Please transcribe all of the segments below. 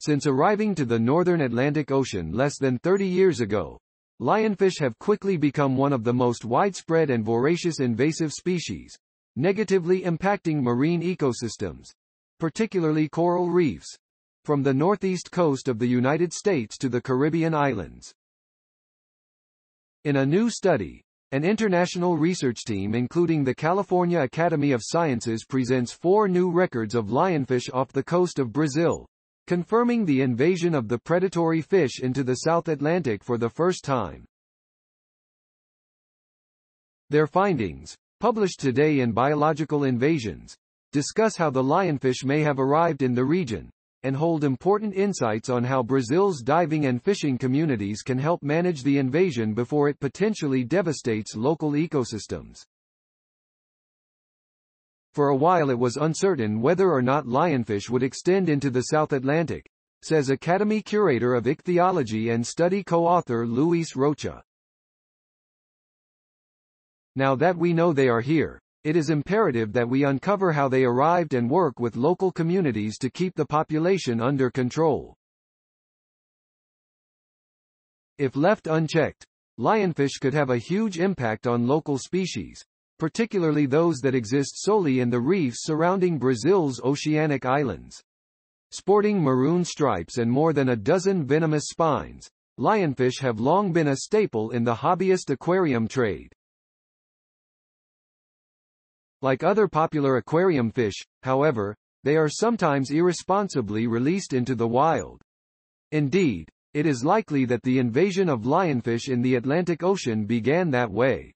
Since arriving to the northern Atlantic Ocean less than 30 years ago, lionfish have quickly become one of the most widespread and voracious invasive species, negatively impacting marine ecosystems, particularly coral reefs, from the northeast coast of the United States to the Caribbean islands. In a new study, an international research team including the California Academy of Sciences presents 4 new records of lionfish off the coast of Brazil, confirming the invasion of the predatory fish into the South Atlantic for the first time. Their findings, published today in Biological Invasions, discuss how the lionfish may have arrived in the region, and hold important insights on how Brazil's diving and fishing communities can help manage the invasion before it potentially devastates local ecosystems. For a while it was uncertain whether or not lionfish would extend into the South Atlantic, says Academy Curator of Ichthyology and Study co-author Luis Rocha. Now that we know they are here, it is imperative that we uncover how they arrived and work with local communities to keep the population under control. If left unchecked, lionfish could have a huge impact on local species, particularly those that exist solely in the reefs surrounding Brazil's oceanic islands. Sporting maroon stripes and more than a dozen venomous spines, lionfish have long been a staple in the hobbyist aquarium trade. Like other popular aquarium fish, however, they are sometimes irresponsibly released into the wild. Indeed, it is likely that the invasion of lionfish in the Atlantic Ocean began that way.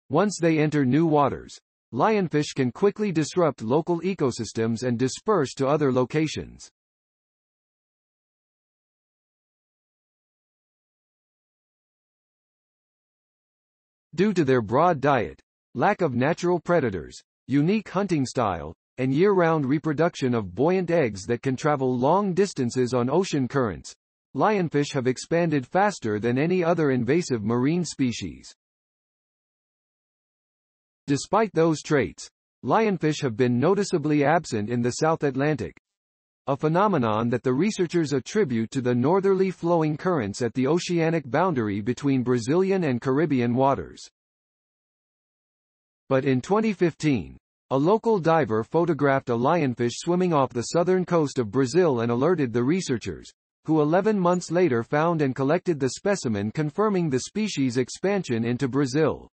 Once they enter new waters, lionfish can quickly disrupt local ecosystems and disperse to other locations. Due to their broad diet, lack of natural predators, unique hunting style, and year-round reproduction of buoyant eggs that can travel long distances on ocean currents, lionfish have expanded faster than any other invasive marine species. Despite those traits, lionfish have been noticeably absent in the South Atlantic, a phenomenon that the researchers attribute to the northerly flowing currents at the oceanic boundary between Brazilian and Caribbean waters. But in 2015, a local diver photographed a lionfish swimming off the southern coast of Brazil and alerted the researchers, who 11 months later found and collected the specimen, confirming the species' expansion into Brazil.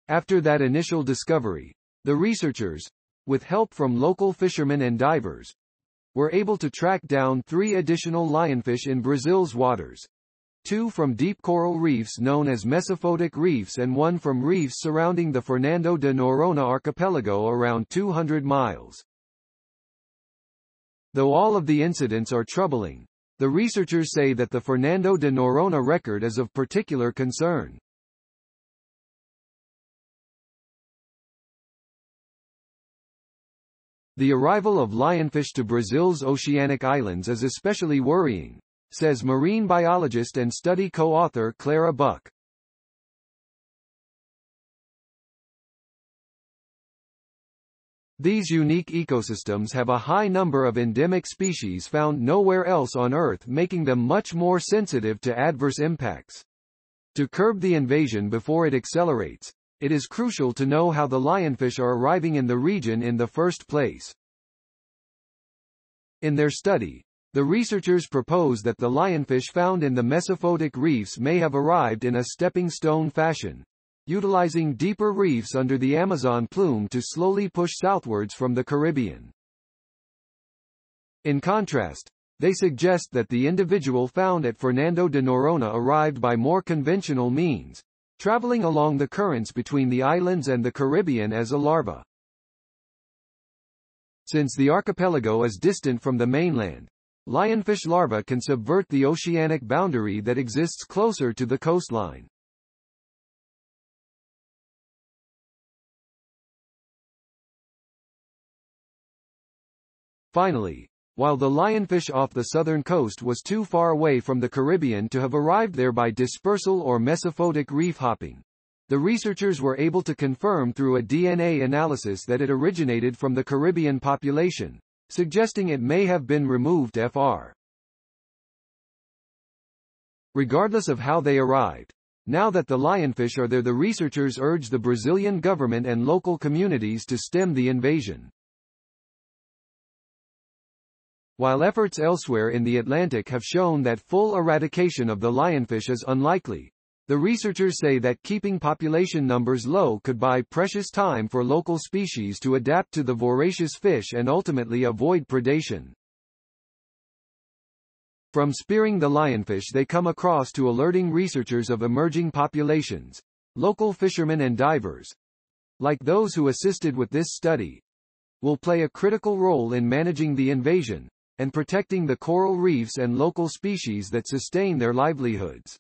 After that initial discovery, the researchers, with help from local fishermen and divers, were able to track down 3 additional lionfish in Brazil's waters, 2 from deep coral reefs known as mesophotic reefs and 1 from reefs surrounding the Fernando de Noronha archipelago around 200 miles. Though all of the incidents are troubling, the researchers say that the Fernando de Noronha record is of particular concern. The arrival of lionfish to Brazil's oceanic islands is especially worrying, says marine biologist and study co-author Clara Buck. These unique ecosystems have a high number of endemic species found nowhere else on Earth, making them much more sensitive to adverse impacts. To curb the invasion before it accelerates, it is crucial to know how the lionfish are arriving in the region in the first place. In their study, the researchers propose that the lionfish found in the mesophotic reefs may have arrived in a stepping stone fashion, utilizing deeper reefs under the Amazon plume to slowly push southwards from the Caribbean. In contrast, they suggest that the individual found at Fernando de Noronha arrived by more conventional means, traveling along the currents between the islands and the Caribbean as a larva. Since the archipelago is distant from the mainland, lionfish larvae can subvert the oceanic boundary that exists closer to the coastline. Finally, while the lionfish off the southern coast was too far away from the Caribbean to have arrived there by dispersal or mesophotic reef hopping, The researchers were able to confirm through a DNA analysis that it originated from the Caribbean population, suggesting it may have been removed fr. Regardless of how they arrived, now that the lionfish are there, the researchers urge the Brazilian government and local communities to stem the invasion. While efforts elsewhere in the Atlantic have shown that full eradication of the lionfish is unlikely, the researchers say that keeping population numbers low could buy precious time for local species to adapt to the voracious fish and ultimately avoid predation. From spearing the lionfish they come across to alerting researchers of emerging populations, local fishermen and divers, like those who assisted with this study, will play a critical role in managing the invasion and protecting the coral reefs and local species that sustain their livelihoods.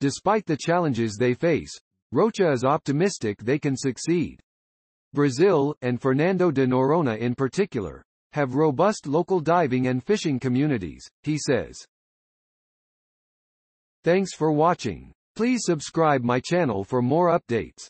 Despite the challenges they face, Rocha is optimistic they can succeed. Brazil, and Fernando de Noronha in particular, have robust local diving and fishing communities, he says. Thanks for watching. Please subscribe my channel for more updates.